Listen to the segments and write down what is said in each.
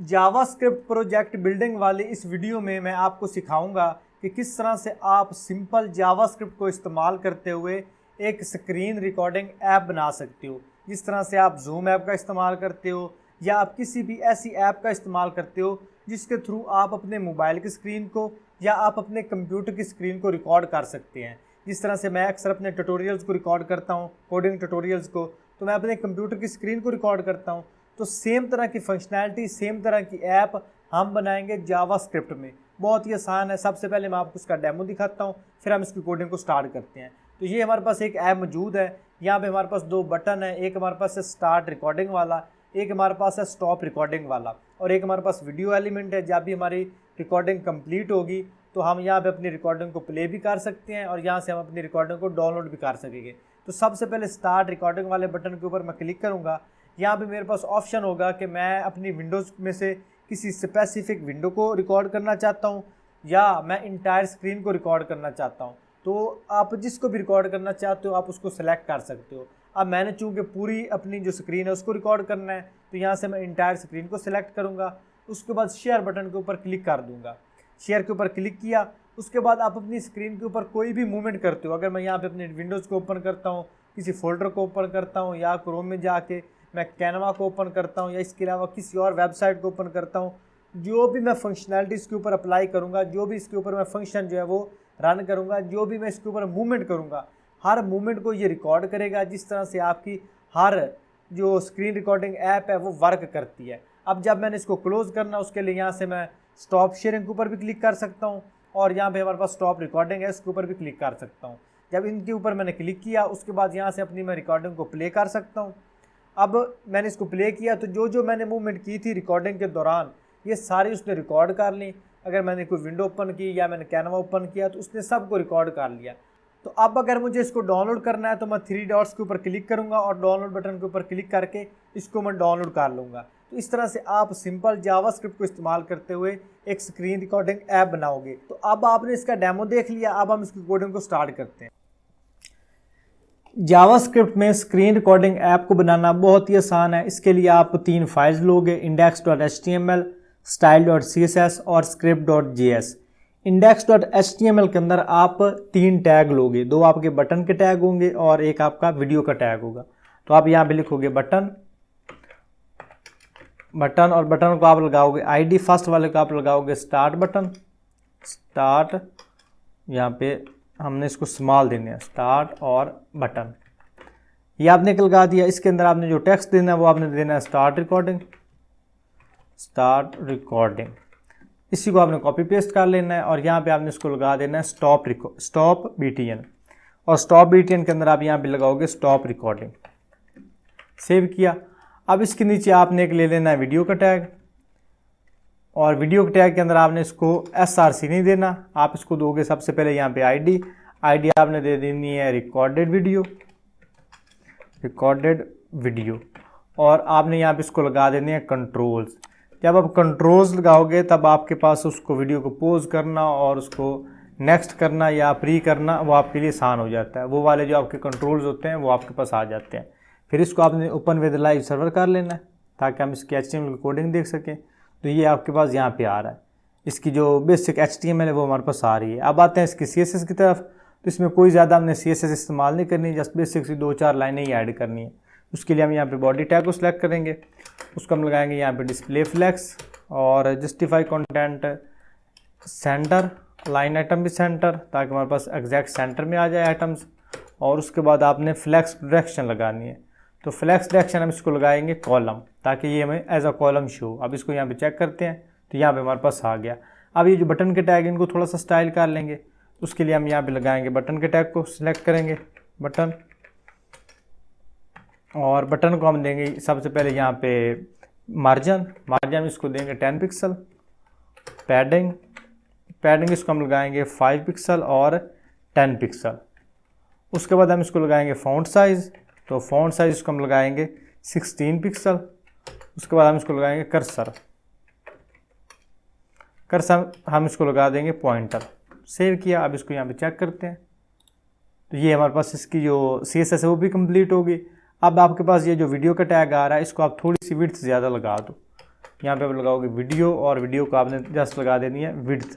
JavaScript project building वाली इस video में मैं आपको सिखाऊंगा कि किस तरह से आप सिंपल जावास्क्रिप्ट को इस्तेमाल करते हुए एक स्क्रीन रिकॉर्डिंग ऐप बना सकते हो। जिस तरह से आप जूम ऐप का इस्तेमाल करते हो या आप किसी भी ऐसी ऐप का इस्तेमाल करते हो जिसके थ्रू आप अपने मोबाइल की स्क्रीन को या आप अपने कंप्यूटर की स्क्रीन को रिकॉर्ड कर सकते हैं। जिस तरह से मैं अक्सर अपने ट्यूटोरियल्स को रिकॉर्ड करता हूँ, कोडिंग ट्यूटोरियल्स को, तो मैं अपने कंप्यूटर की स्क्रीन को रिकॉर्ड करता हूँ। तो सेम तरह की फंक्शनैलिटी, सेम तरह की ऐप हम बनाएंगे जावास्क्रिप्ट में। बहुत ही आसान है। सबसे पहले मैं आपको उसका डेमो दिखाता हूँ, फिर हम इसकी कोडिंग को स्टार्ट करते हैं। तो ये हमारे पास एक ऐप मौजूद है। यहाँ पे हमारे पास दो बटन है, एक हमारे पास है स्टार्ट रिकॉर्डिंग वाला, एक हमारे पास है स्टॉप रिकॉर्डिंग वाला, और एक हमारे पास वीडियो एलिमेंट है। जब भी हमारी रिकॉर्डिंग कंप्लीट होगी तो हम यहाँ पे अपनी रिकॉर्डिंग को प्ले भी कर सकते हैं और यहाँ से हम अपनी रिकॉर्डिंग को डाउनलोड भी कर सकेंगे। तो सबसे पहले स्टार्ट रिकॉर्डिंग वाले बटन के ऊपर मैं क्लिक करूँगा। यहाँ पे मेरे पास ऑप्शन होगा कि मैं अपनी विंडोज़ में से किसी स्पेसिफिक विंडो को रिकॉर्ड करना चाहता हूँ या मैं इंटायर स्क्रीन को रिकॉर्ड करना चाहता हूँ। तो आप जिसको भी रिकॉर्ड करना चाहते हो आप उसको सेलेक्ट कर सकते हो। अब मैंने चूँकि पूरी अपनी जो स्क्रीन है उसको रिकॉर्ड करना है तो यहाँ से मैं इंटायर स्क्रीन को सिलेक्ट करूँगा। उसके बाद शेयर बटन के ऊपर क्लिक कर दूँगा। शेयर के ऊपर क्लिक किया, उसके बाद आप अपनी स्क्रीन के ऊपर कोई भी मूवमेंट करते हो। अगर मैं यहाँ पे अपने विंडोज़ को ओपन करता हूँ, किसी फोल्डर को ओपन करता हूँ या क्रोम में जाके मैं कैनवा को ओपन करता हूँ या इसके अलावा किसी और वेबसाइट को ओपन करता हूँ, जो भी मैं फंक्शनैलिटी इसके ऊपर अप्लाई करूँगा, जो भी इसके ऊपर मैं फंक्शन जो है वो रन करूँगा, जो भी मैं इसके ऊपर मूवमेंट करूँगा, हर मूवमेंट को ये रिकॉर्ड करेगा। जिस तरह से आपकी हर जो स्क्रीन रिकॉर्डिंग ऐप है वो वर्क करती है। अब जब मैंने इसको क्लोज़ करना, उसके लिए यहाँ से मैं स्टॉप शेयरिंग के ऊपर भी क्लिक कर सकता हूँ और यहाँ पे हमारे पास स्टॉप रिकॉर्डिंग है, इसके ऊपर भी क्लिक कर सकता हूँ। जब इनके ऊपर मैंने क्लिक किया उसके बाद यहाँ से अपनी मैं रिकॉर्डिंग को प्ले कर सकता हूँ। अब मैंने इसको प्ले किया तो जो मैंने मूवमेंट की थी रिकॉर्डिंग के दौरान ये सारी उसने रिकॉर्ड कर ली। अगर मैंने कोई विंडो ओपन की या मैंने कैनवा ओपन किया तो उसने सबको रिकॉर्ड कर लिया। तो अब अगर मुझे इसको डाउनलोड करना है तो मैं 3 डॉट्स के ऊपर क्लिक करूंगा और डाउनलोड बटन के ऊपर क्लिक करके इसको मैं डाउनलोड कर लूँगा। तो इस तरह से आप सिंपल जावास्क्रिप्ट को इस्तेमाल करते हुए एक स्क्रीन रिकॉर्डिंग ऐप बनाओगे। तो अब आपने इसका डेमो देख लिया, अब हम इसकी कोडिंग को स्टार्ट करते हैं। जावास्क्रिप्ट में स्क्रीन रिकॉर्डिंग ऐप को बनाना बहुत ही आसान है। इसके लिए आप 3 फाइल्स लोगे, index.html, style.css और script.js। index.html के अंदर आप 3 टैग लोगे, 2 आपके बटन के टैग होंगे और एक आपका वीडियो का टैग होगा। तो आप यहाँ पे लिखोगे बटन और बटन को आप लगाओगे आईडी, फर्स्ट वाले को आप लगाओगे स्टार्ट बटन, स्टार्ट, यहाँ पे हमने इसको स्मॉल देने हैं, स्टार्ट और बटन, ये आपने लगा दिया। इसके अंदर आपने जो टेक्स्ट देना है वो आपने देना है स्टार्ट रिकॉर्डिंग। इसी को आपने कॉपी पेस्ट कर लेना है और यहाँ पे आपने इसको लगा देना है स्टॉप BTN, और स्टॉप BTN के अंदर आप यहाँ पे लगाओगे स्टॉप रिकॉर्डिंग। सेव किया। अब इसके नीचे आपने एक ले लेना है वीडियो का टैग, और वीडियो के टैग के अंदर आपने इसको SRC नहीं देना, आप इसको दोगे सबसे पहले यहाँ पे आईडी आपने दे देनी है रिकॉर्डेड वीडियो, और आपने यहाँ पे इसको लगा देने हैं कंट्रोल्स। जब आप कंट्रोल्स लगाओगे तब आपके पास उसको वीडियो को पॉज करना और उसको नेक्स्ट करना या प्री करना वो आपके लिए आसान हो जाता है। वो वाले जो आपके कंट्रोल्स होते हैं वो आपके पास आ जाते हैं। फिर इसको आपने ओपन विद लाइव सर्वर कर लेना है ताकि हम इसकी HTML की कोडिंग देख सकें। तो ये आपके पास यहाँ पे आ रहा है, इसकी जो बेसिक HTML है वो हमारे पास आ रही है। अब आते हैं इसकी CSS की तरफ। तो इसमें कोई ज़्यादा हमने CSS इस्तेमाल नहीं करनी, जस्ट बेसिक सी 2-4 लाइनें ही ऐड करनी है। उसके लिए हम यहाँ पे बॉडी टैग को सिलेक्ट करेंगे, उसको हम लगाएंगे यहाँ पे डिस्प्ले फ्लेक्स और justify content centre, line item भी सेंटर, ताकि हमारे पास एग्जैक्ट सेंटर में आ जाए आइटम्स। और उसके बाद आपने फ्लेक्स डायरेक्शन लगानी है। तो फ्लेक्स डायरेक्शन हम इसको लगाएंगे कॉलम, ताकि ये हमें एज अ कॉलम शो। अब इसको यहाँ पे चेक करते हैं तो यहाँ पे हमारे पास आ गया। अब ये जो बटन के टैग इनको थोड़ा सा स्टाइल कर लेंगे। उसके लिए हम यहाँ पे लगाएंगे बटन के टैग को सिलेक्ट करेंगे बटन, और बटन को हम देंगे सबसे पहले यहाँ पे मार्जिन इसको देंगे 10 पिक्सल, पैडिंग इसको हम लगाएंगे 5 पिक्सल और 10 पिक्सल। उसके बाद हम इसको लगाएंगे फ़ॉन्ट साइज़, तो फ़ॉन्ट साइज़ इसको हम लगाएंगे 16 पिक्सल। उसके बाद हम इसको लगाएंगे कर्सर हम इसको लगा देंगे पॉइंटर। सेव किया। अब इसको यहाँ पे चेक करते हैं तो ये हमारे पास इसकी जो CSS है वो भी कंप्लीट होगी। अब आपके पास ये जो वीडियो का टैग आ रहा है इसको आप थोड़ी सी विड्थ ज़्यादा लगा दो, यहाँ पे आप लगाओगे वीडियो, और वीडियो को आपने जस्ट लगा देनी है विड्थ।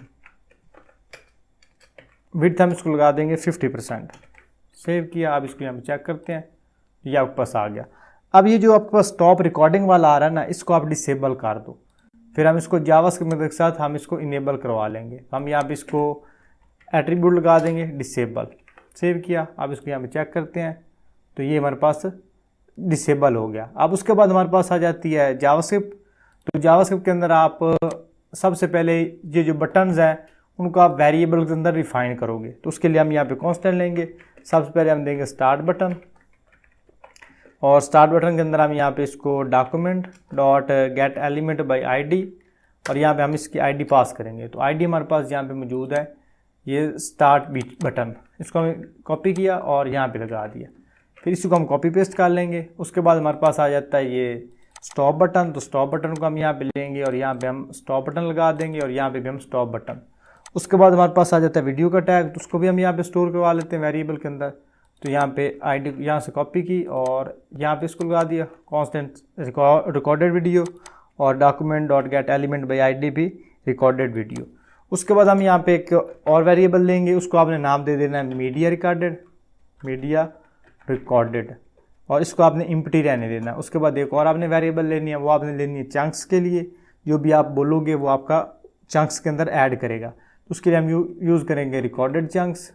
विड्थ हम इसको लगा देंगे 50%। सेव किया। आप इसको यहाँ पे चेक करते हैं, ये आपके पास आ गया। अब ये जो आपके पास स्टॉप रिकॉर्डिंग वाला आ रहा है ना, इसको आप डिसेबल कर दो। फिर हम इसको जावास्क्रिप्ट के साथ हम इसको इनेबल करवा लेंगे। हम यहाँ पे इसको एट्रीब्यूट लगा देंगे डिसेबल। सेव किया। आप इसको यहाँ पे चेक करते हैं तो ये हमारे पास डिसेबल हो गया। अब उसके बाद हमारे पास आ जाती है जावास्क्रिप्ट। तो जावास्क्रिप्ट के अंदर आप सबसे पहले ये जो बटन्स हैं उनको आप वेरिएबल के अंदर रिफाइन करोगे। तो उसके लिए हम यहाँ पे कांस्टेंट लेंगे। सबसे पहले हम देंगे स्टार्ट बटन, और स्टार्ट बटन के अंदर हम यहाँ पे इसको document dot gate element by ID, और यहाँ पे हम इसकी ID पास करेंगे। तो ID हमारे पास यहाँ पे मौजूद है, ये स्टार्ट बटन। इसको हम कॉपी किया और यहाँ पे लगा दिया। फिर इसको हम कॉपी पेस्ट कर लेंगे। उसके बाद हमारे पास आ जाता है ये स्टॉप बटन। तो स्टॉप बटन को हम यहाँ पे लेंगे और यहाँ पे हम स्टॉप बटन लगा देंगे, और यहाँ पे भी हम स्टॉप बटन। उसके बाद हमारे पास आ जाता है वीडियो का टैग। तो उसको भी हम यहाँ पे स्टोर करवा लेते हैं वेरिएबल के अंदर। तो यहाँ पे ID यहाँ से कॉपी की और यहाँ पे इसको लगा दिया कांस्टेंट रिकॉर्डेड वीडियो, और document dot gate element by ID भी रिकॉर्डेड वीडियो। उसके बाद हम यहाँ पे एक और वेरिएबल लेंगे, उसको आपने नाम दे देना है मीडिया रिकॉर्डेड, और इसको आपने एम्प्टी रहने देना है। उसके बाद एक और आपने वेरिएबल लेनी है, वो आपने लेनी है चंक्स के लिए। जो भी आप बोलोगे वो आपका चंक्स के अंदर ऐड करेगा। तो उसके लिए हम यूज़ करेंगे रिकॉर्डेड चंक्स।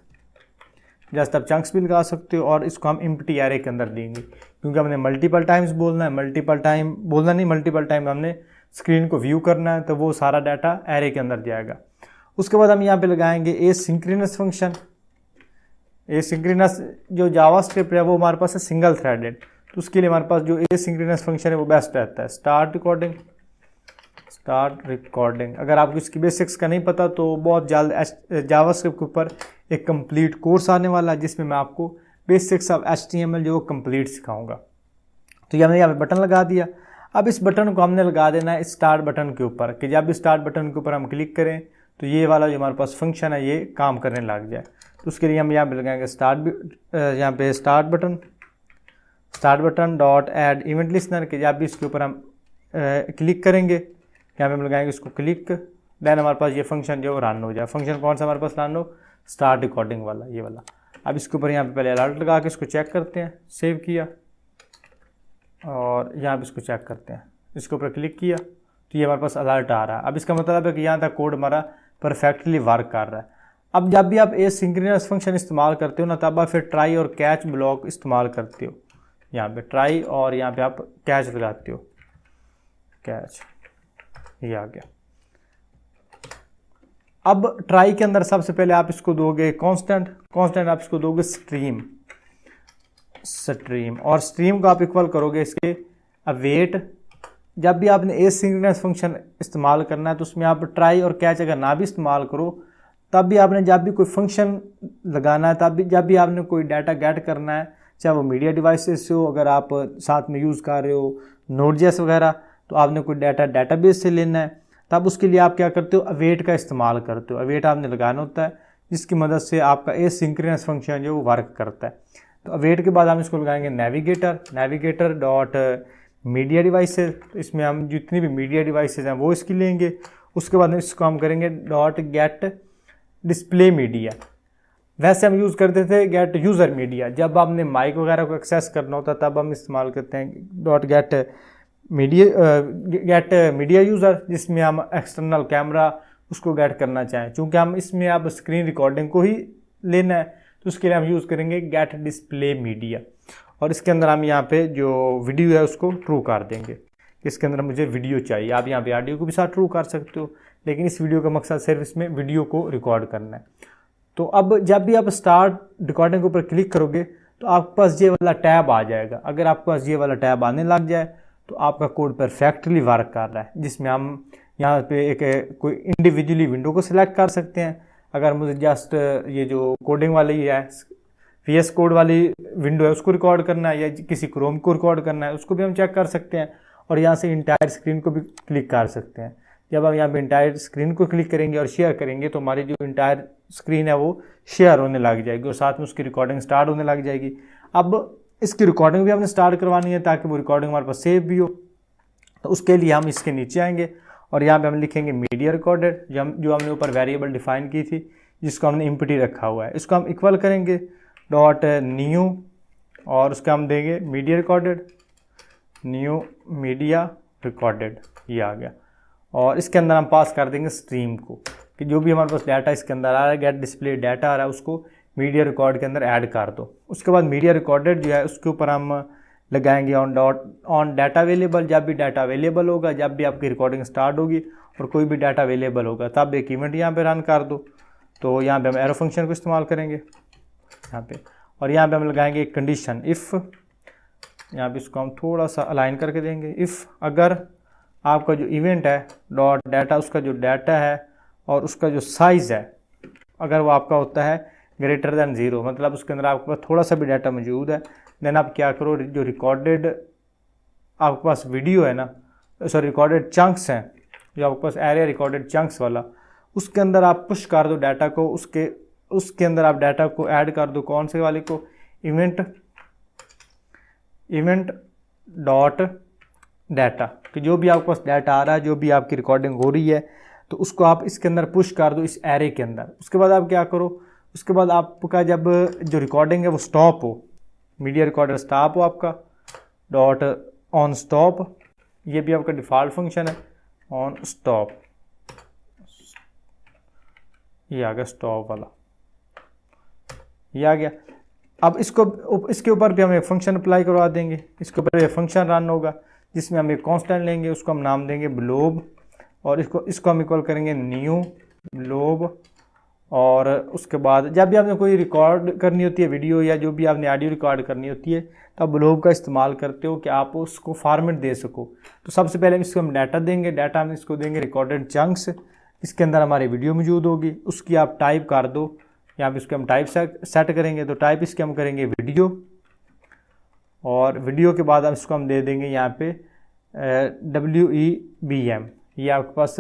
जस्ट आप चंक्स भी लगा सकते हो, और इसको हम एम्प्टी एरे के अंदर देंगे, क्योंकि हमने मल्टीपल टाइम्स बोलना है। मल्टीपल टाइम हमने स्क्रीन को व्यू करना है, तो वो सारा डाटा एरे के अंदर जाएगा। उसके बाद हम यहाँ पे लगाएंगे एसिंक्रोनस फंक्शन। एसिंक्रोनस जो जावास्क्रिप्ट है वो हमारे पास है सिंगल थ्रेडेड। तो उसके लिए हमारे पास जो एसिंक्रोनस फंक्शन है वो बेस्ट रहता है। Start recording. अगर आपको इसकी बेसिक्स का नहीं पता तो बहुत जल्द जावास्क्रिप्ट के ऊपर एक कंप्लीट कोर्स आने वाला है, जिसमें मैं आपको बेसिक्स ऑफ HTML जो कंप्लीट सिखाऊंगा। तो ये हमने यहाँ पे बटन लगा दिया। अब इस बटन को हमने लगा देना है स्टार्ट बटन के ऊपर, कि जब भी स्टार्ट बटन के ऊपर हम क्लिक करें तो ये वाला जो हमारे पास फंक्शन है ये काम करने लग जाए। तो उसके लिए हम यहाँ पे लगाएंगे start button dot add event listener, कि जब भी इसके ऊपर हम क्लिक करेंगे, यहाँ पे हम लगाएंगे इसको क्लिक, देन हमारे पास ये फंक्शन जो रन हो जाए। फंक्शन कौन सा हमारे पास रन हो? स्टार्ट रिकॉर्डिंग वाला, ये वाला। अब इसके ऊपर यहाँ पे पहले अलर्ट लगा के इसको चेक करते हैं। सेव किया और यहाँ पे इसको चेक करते हैं। इसके ऊपर क्लिक किया तो ये हमारे पास अलर्ट आ रहा है। अब इसका मतलब है कि यहाँ तक कोड हमारा परफेक्टली वर्क कर रहा है। अब जब भी आप एसिंक्रोनस फंक्शन इस्तेमाल करते हो ना, तब आप फिर ट्राई और कैच ब्लॉक इस्तेमाल करते हो। यहाँ पे ट्राई और यहाँ पे आप कैच लगाते हो, कैच, ये आ गया। अब ट्राई के अंदर सबसे पहले आप इसको दोगे कांस्टेंट आप इसको दोगे स्ट्रीम, और स्ट्रीम को आप इक्वल करोगे इसके अवेट। जब भी आपने एसिंक्रोनस फंक्शन इस्तेमाल करना है तो उसमें आप ट्राई और कैच अगर ना भी इस्तेमाल करो, तब भी आपने जब भी कोई फंक्शन लगाना है, तब भी जब भी आपने कोई डाटा गेट करना है, चाहे वो मीडिया डिवाइसेस से हो, अगर आप साथ में यूज़ कर रहे हो नोड.js वगैरह, तो आपने कोई डाटाबेस से लेना है, तब उसके लिए आप क्या करते हो? अवेट का इस्तेमाल करते हो। अवेट आपने लगाना होता है, जिसकी मदद से आपका एसिंक्रोनस फंक्शन जो वो वर्क करता है। तो अवेट के बाद हम इसको लगाएंगे नेविगेटर डॉट मीडिया डिवाइसेस। तो इसमें हम जितनी भी मीडिया डिवाइसेस हैं वो इसकी लेंगे। उसके बाद इसको हम करेंगे डॉट गेट डिस्प्ले मीडिया। वैसे हम यूज़ करते थे गेट यूज़र मीडिया, जब आपने माइक वगैरह को एक्सेस करना होता तब हम इस्तेमाल करते हैं डॉट गेट मीडिया यूज़र, जिसमें हम एक्सटर्नल कैमरा उसको गेट करना चाहें। चूँकि हम इसमें अब स्क्रीन रिकॉर्डिंग को ही लेना है, तो उसके लिए हम यूज़ करेंगे गेट डिस्प्ले मीडिया, और इसके अंदर हम यहाँ पे जो वीडियो है उसको ट्रू कर देंगे। इसके अंदर मुझे वीडियो चाहिए। आप यहाँ पे ऑडियो को भी साथ ट्रू कर सकते हो, लेकिन इस वीडियो का मकसद सिर्फ इसमें वीडियो को रिकॉर्ड करना है। तो अब जब भी आप स्टार्ट रिकॉर्डिंग के ऊपर क्लिक करोगे तो आपके पास ये वाला टैब आ जाएगा। अगर आपके पास ये वाला टैब आने लग जाए तो आपका कोड परफेक्टली वर्क कर रहा है, जिसमें हम यहाँ पे एक कोई इंडिविजुअली विंडो को सिलेक्ट कर सकते हैं। अगर मुझे जस्ट ये जो कोडिंग वाली है VS कोड वाली विंडो है उसको रिकॉर्ड करना है, या किसी क्रोम को रिकॉर्ड करना है, उसको भी हम चेक कर सकते हैं। और यहाँ से इंटायर स्क्रीन को भी क्लिक कर सकते हैं। जब हम यहाँ पे इंटायर स्क्रीन को क्लिक करेंगे और शेयर करेंगे तो हमारी जो इंटायर स्क्रीन है वो शेयर होने लग जाएगी, और साथ में उसकी रिकॉर्डिंग स्टार्ट होने लग जाएगी। अब इसकी रिकॉर्डिंग भी हमने स्टार्ट करवानी है ताकि वो रिकॉर्डिंग हमारे पास सेव भी हो। तो उसके लिए हम इसके नीचे आएंगे और यहाँ पे हम लिखेंगे मीडिया रिकॉर्डेड, जो हमने ऊपर वेरिएबल डिफाइन की थी जिसको हमने एम्प्टी रखा हुआ है, इसको हम इक्वल करेंगे डॉट न्यू और उसका हम देंगे media recorded, new media recorded, ये आ गया। और इसके अंदर हम पास कर देंगे स्ट्रीम को कि जो भी हमारे पास डाटा इसके अंदर आ रहा है, गेट डिस्प्ले डाटा आ रहा है, उसको मीडिया रिकॉर्ड के अंदर ऐड कर दो। उसके बाद मीडिया रिकॉर्डेड जो है उसके ऊपर हम लगाएंगे ऑन डाटा अवेलेबल। जब भी डाटा अवेलेबल होगा, जब भी आपकी रिकॉर्डिंग स्टार्ट होगी और कोई भी डाटा अवेलेबल होगा, तब एक इवेंट यहाँ पे रन कर दो। तो यहाँ पे हम एरो फंक्शन को इस्तेमाल करेंगे यहाँ पे, और यहाँ पे हम लगाएंगे एक कंडीशन इफ़, यहाँ पे इसको हम थोड़ा सा अलाइन करके देंगे। इफ़ अगर आपका जो इवेंट है डॉट डाटा, उसका जो डाटा है और उसका जो साइज़ है, अगर वो आपका होता है ग्रेटर दैन 0, मतलब उसके अंदर आपके पास थोड़ा सा भी डाटा मौजूद है, देन आप क्या करो, जो रिकॉर्डेड आपके पास वीडियो है ना, सॉरी रिकॉर्डेड चंक्स हैं, जो आपके पास एरिया रिकॉर्डेड चंक्स वाला, उसके अंदर आप पुश कर दो डाटा को, उसके अंदर आप डाटा को ऐड कर दो। कौन से वाले को? इवेंट डॉट डाटा, कि जो भी आपके पास डाटा आ रहा है, जो भी आपकी रिकॉर्डिंग हो रही है, तो उसको आप इसके अंदर पुश कर दो इस एरे के अंदर। उसके बाद आप क्या करो, उसके बाद आपका जब जो रिकॉर्डिंग है वो स्टॉप हो, मीडिया रिकॉर्डर स्टॉप हो आपका, डॉट ऑन स्टॉप, ये भी आपका डिफ़ॉल्ट फंक्शन है, ऑन स्टॉप, ये आ गया स्टॉप वाला, ये आ गया। अब इसके ऊपर भी हम एक फंक्शन अप्लाई करवा देंगे। इसके ऊपर एक फंक्शन रन होगा जिसमें हम एक कांस्टेंट लेंगे, उसको हम नाम देंगे ब्लोब, और इसको हम इक्वल करेंगे न्यू ब्लोब। और उसके बाद जब भी आपने कोई रिकॉर्ड करनी होती है वीडियो या जो भी आपने ऑडियो रिकॉर्ड करनी होती है, तो आप ब्लोब का इस्तेमाल करते हो कि आप उसको फॉर्मेट दे सको। तो सबसे पहले इसको हम डाटा देंगे, डाटा हम इसको देंगे रिकॉर्डेड चंक्स, इसके अंदर हमारी वीडियो मौजूद होगी, उसकी आप टाइप कर दो, यहाँ पे इसको हम टाइप सेट करेंगे, तो टाइप इसके हम करेंगे वीडियो, और वीडियो के बाद हम इसको हम दे देंगे यहाँ पे WEBM, ये आपके पास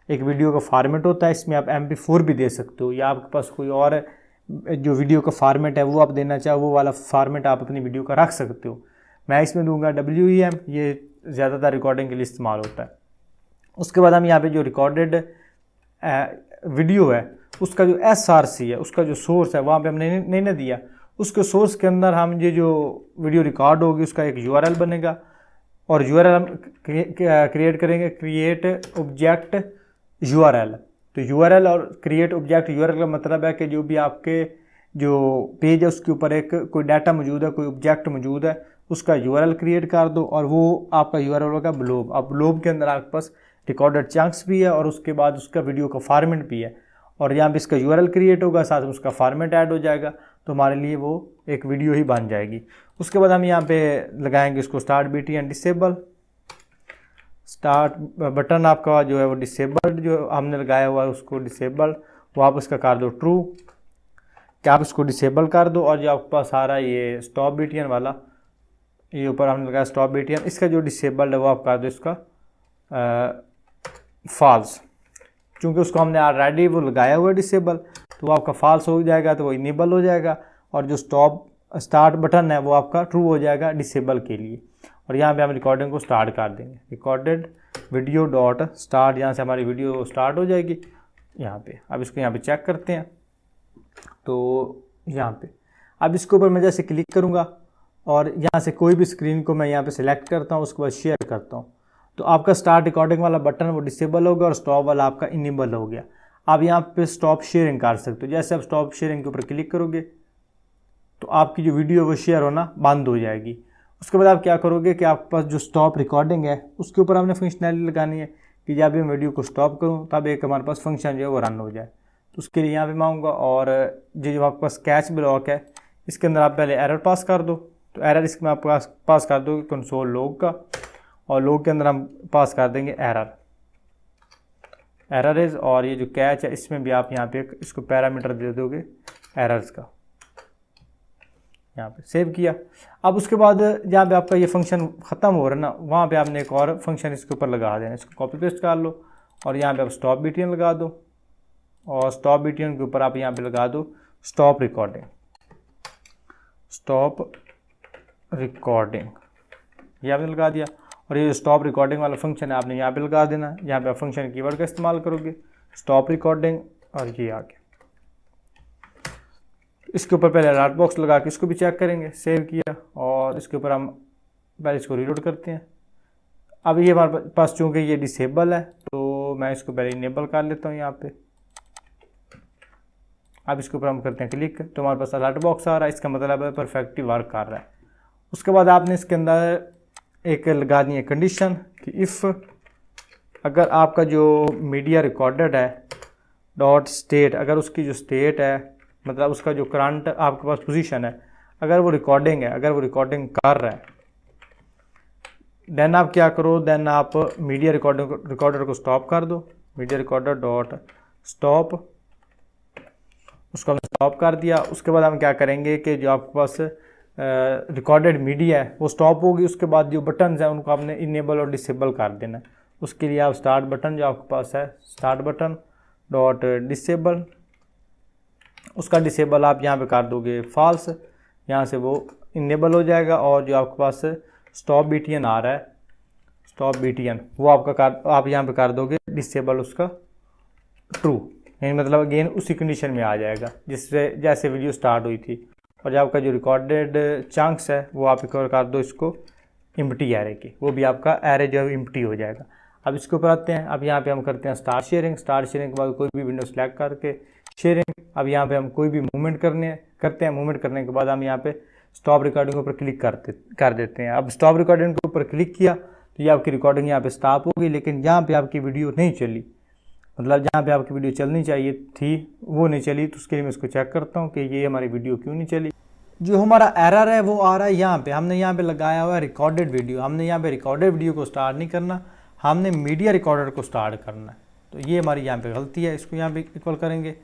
एक वीडियो का फॉर्मेट होता है, इसमें आप MP4 भी दे सकते हो, या आपके पास कोई और जो वीडियो का फॉर्मेट है वो आप देना चाहो, वो वाला फॉर्मेट आप अपनी वीडियो का रख सकते हो। मैं इसमें दूंगा WEM, ये ज़्यादातर रिकॉर्डिंग के लिए इस्तेमाल होता है। उसके बाद हम यहाँ पे जो रिकॉर्डेड वीडियो है उसका जो SRC है, उसका जो सोर्स है, वहाँ पे हमने नहीं ना दिया, उसके सोर्स के अंदर हम ये जो वीडियो रिकॉर्ड होगी उसका एक URL बनेगा, और URL हम क्रिएट करेंगे, क्रिएट ऑब्जेक्ट URL। तो URL और क्रिएट ऑब्जेक्ट URL का मतलब है कि जो भी आपके जो पेज है उसके ऊपर एक कोई डाटा मौजूद है, कोई ऑब्जेक्ट मौजूद है, उसका URL क्रिएट कर दो, और वो आपका URL होगा ब्लोब। अब ब्लोब के अंदर आपके पास रिकॉर्डेड चंक्स भी है और उसके बाद उसका वीडियो का फॉर्मेट भी है, और यहाँ पे इसका URL क्रिएट होगा, साथ में उसका फॉर्मेट ऐड हो जाएगा, तो हमारे लिए वो एक वीडियो ही बन जाएगी। उसके बाद हम यहाँ पे लगाएंगे इसको start BTN disable, start button आपका जो है वो डिसेबल्ड, जो हमने लगाया हुआ है उसको डिसेबल्ड, वो आप इसका कर दो ट्रू, क्या आप इसको डिसेबल कर दो। और जो आपके पास आ रहा है ये स्टॉप BTN वाला, ये ऊपर हमने लगाया स्टॉप BTN, इसका जो डिसेबल्ड है वो आप कर दो इसका फॉल्स, क्योंकि उसको हमने ऑलरेडी वो लगाया हुआ है डिसेबल, तो वो आपका फॉल्स हो जाएगा, तो वो इनेबल हो जाएगा, और जो स्टार्ट बटन है वो आपका ट्रू हो जाएगा डिसेबल के लिए। और यहाँ पे हम रिकॉर्डिंग को स्टार्ट कर देंगे, रिकॉर्डेड वीडियो डॉट स्टार्ट, यहाँ से हमारी वीडियो स्टार्ट हो जाएगी यहाँ पे। अब इसको यहाँ पे चेक करते हैं, तो यहाँ पे अब इसके ऊपर मैं जैसे क्लिक करूँगा और यहाँ से कोई भी स्क्रीन को मैं यहाँ पे सिलेक्ट करता हूँ, उसके बाद शेयर करता हूँ, तो आपका स्टार्ट रिकॉर्डिंग वाला बटन वो डिसेबल होगा और स्टॉप वाला आपका इनेबल हो गया। आप यहाँ पे स्टॉप शेयरिंग कर सकते हो, जैसे आप स्टॉप शेयरिंग के ऊपर क्लिक करोगे तो आपकी जो वीडियो वो शेयर होना बंद हो जाएगी। उसके बाद आप क्या करोगे कि आपके पास जो स्टॉप रिकॉर्डिंग है उसके ऊपर हमने फंक्शनैलिटी लगानी है कि जब भी मैं वीडियो को स्टॉप करूँ तब एक हमारे पास फंक्शन जो है वो रन हो जाए। तो उसके लिए यहाँ पे मैं आऊँगा, और जो आपके पास कैच ब्लॉक है इसके अंदर आप पहले एरर पास कर दो, तो एरर इसमें आप पास कर दो कंसोल लॉग का, और लॉग के अंदर हम पास कर देंगे एरर इज, और ये जो कैच है इसमें भी आप यहाँ पे इसको पैरामीटर दे दोगे एरर्स का, यहाँ पे सेव किया। अब उसके बाद जहाँ पे आपका ये फंक्शन ख़त्म हो रहा है ना, वहाँ पे आपने एक और फंक्शन इसके ऊपर लगा देना, इसको कॉपी पेस्ट कर लो और यहाँ पे आप स्टॉप BTN लगा दो, और स्टॉप BTN के ऊपर आप यहाँ पे लगा दो स्टॉप रिकॉर्डिंग, ये आपने लगा दिया। और ये स्टॉप रिकॉर्डिंग वाला फंक्शन है आपने यहाँ पे लगा देना। यहाँ पे आप फंक्शन कीवर्ड का इस्तेमाल करोगे, स्टॉप रिकॉर्डिंग, और ये आ गया। इसके ऊपर पहले अलर्ट बॉक्स लगा के इसको भी चेक करेंगे। सेव किया और इसके ऊपर हम पहले इसको रीलोड करते हैं। अब ये हमारे पास चूँकि ये डिसेबल है तो मैं इसको पहले इनेबल कर लेता हूँ यहाँ पे। अब इसके ऊपर हम करते हैं क्लिक तो हमारे पास अलर्ट बॉक्स आ रहा है, इसका मतलब है परफेक्टली वर्क कर रहा है। उसके बाद आपने इसके अंदर एक लगा दी है कंडीशन कि इफ़ अगर आपका जो मीडिया रिकॉर्डेड है डॉट स्टेट, अगर उसकी जो स्टेट है मतलब उसका जो करंट आपके पास पोजीशन है, अगर वो रिकॉर्डिंग है, अगर वो रिकॉर्डिंग कर रहा है, देन आप क्या करो, देन आप मीडिया रिकॉर्डर को स्टॉप कर दो। मीडिया रिकॉर्डर डॉट स्टॉप, उसको हमने स्टॉप कर दिया। उसके बाद हम क्या करेंगे कि जो आपके पास रिकॉर्डेड मीडिया है वो स्टॉप होगी। उसके बाद जो बटन्स हैं उनको आपने इनेबल और डिसेबल कर देना है। उसके लिए आप स्टार्ट बटन जो आपके पास है, स्टार्ट बटन डॉट डिसेबल, उसका डिसेबल आप यहाँ पे कर दोगे फॉल्स, यहाँ से वो इनेबल हो जाएगा। और जो आपके पास स्टॉप BTN आ रहा है, स्टॉप BTN, वो आप यहाँ पे कर दोगे डिसेबल उसका ट्रू, यानी मतलब अगेन उसी कंडीशन में आ जाएगा जिससे जैसे वीडियो स्टार्ट हुई थी। और जो आपका जो रिकॉर्डेड चंक्स है वो आप कर दो इसको एम्प्टी एरे की, वो भी आपका एरे जो है एम्प्टी हो जाएगा। अब इसके ऊपर आते हैं। अब यहाँ पे हम करते हैं स्टार्ट शेयरिंग। स्टार्ट शेयरिंग के बाद कोई भी विंडो सेलेक्ट करके शेयरिंग। अब यहाँ पे हम कोई भी मूवमेंट करते हैं। मूवमेंट करने के बाद हम यहाँ पे स्टॉप रिकॉर्डिंग के ऊपर क्लिक कर देते हैं। अब स्टॉप रिकॉर्डिंग के ऊपर क्लिक किया तो ये आपकी रिकॉर्डिंग यहाँ पे स्टॉप होगी, लेकिन यहाँ पे आपकी वीडियो नहीं चली, मतलब जहाँ पे आपकी वीडियो चलनी चाहिए थी वो नहीं चली। तो उसके लिए मैं इसको चेक करता हूँ कि ये हमारी वीडियो क्यों नहीं चली। जो हमारा एरर है वो आ रहा है यहाँ पे, हमने यहाँ पे लगाया हुआ है रिकॉर्डेड वीडियो। हमने यहाँ पे रिकॉर्डेड वीडियो को स्टार्ट नहीं करना, हमने मीडिया रिकॉर्डर को स्टार्ट करना है। तो ये हमारी यहाँ पे गलती है, इसको यहाँ पे इक्वल करेंगे,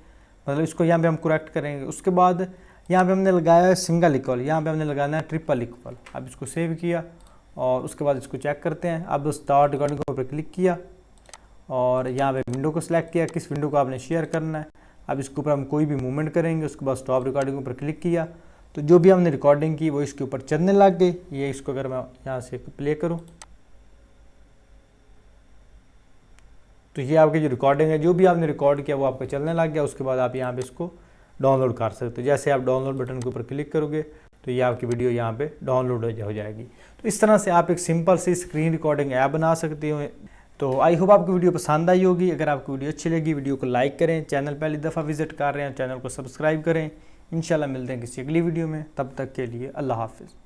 मतलब इसको यहाँ पे हम करेक्ट करेंगे। उसके बाद यहाँ पे हमने लगाया है सिंगल इक्वल, यहाँ पे हमने लगाना है ट्रिपल इक्वल। अब इसको सेव किया और उसके बाद इसको चेक करते हैं। अब स्टार्ट रिकॉर्डिंग के ऊपर क्लिक किया और यहाँ पे विंडो को सिलेक्ट किया, किस विंडो को आपने शेयर करना है। अब इसके ऊपर हम कोई भी मूवमेंट करेंगे। उसके बाद स्टॉप रिकॉर्डिंग के ऊपर क्लिक किया तो जो भी हमने रिकॉर्डिंग की वो इसके ऊपर चलने लग गई। ये इसको अगर मैं यहाँ से प्ले करूँ तो ये आपकी जो रिकॉर्डिंग है, जो भी आपने रिकॉर्ड किया वो आपका चलने लग गया। उसके बाद आप यहाँ पे इसको डाउनलोड कर सकते हो। जैसे आप डाउनलोड बटन के ऊपर क्लिक करोगे तो ये आपकी वीडियो यहाँ पे डाउनलोड हो जाएगी। तो इस तरह से आप एक सिंपल सी स्क्रीन रिकॉर्डिंग ऐप बना सकते हो। तो आई होप आपको वीडियो पसंद आई होगी। अगर आपको वीडियो अच्छी लगी वीडियो को लाइक करें, चैनल पहली दफ़ा विजिट कर रहे हैं चैनल को सब्सक्राइब करें। इंशाल्लाह मिलते हैं किसी अगली वीडियो में, तब तक के लिए अल्लाह हाफिज़।